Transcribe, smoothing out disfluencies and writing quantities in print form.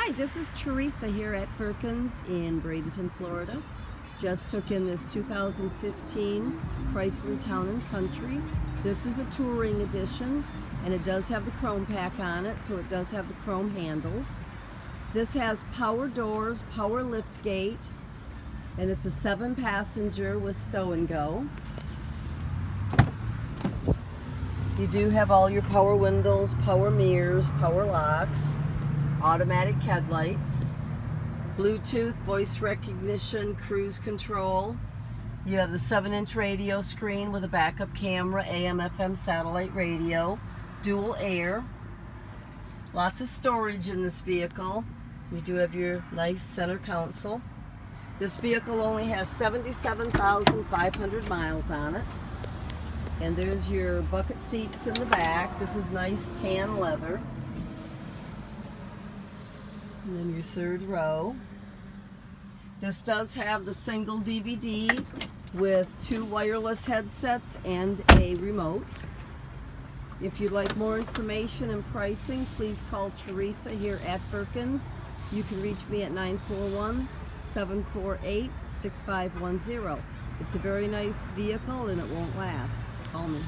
Hi, this is Theresa here at Firkins in Bradenton, Florida. Just took in this 2015 Chrysler Town Country. This is a touring edition, and it does have the chrome pack on it, so it does have the chrome handles. This has power doors, power lift gate, and it's a 7-passenger with stow and go. You do have all your power windows, power mirrors, power locks, automatic headlights, Bluetooth, voice recognition, cruise control. You have the 7-inch radio screen with a backup camera, AM/FM satellite radio, dual air. Lots of storage in this vehicle. You do have your nice center console. This vehicle only has 77,500 miles on it. And there's your bucket seats in the back. This is nice tan leather. And then your third row. This does have the single DVD with 2 wireless headsets and a remote. If you'd like more information and pricing, please call Theresa here at Firkins. You can reach me at 941-748-6510. It's a very nice vehicle and it won't last. Call me.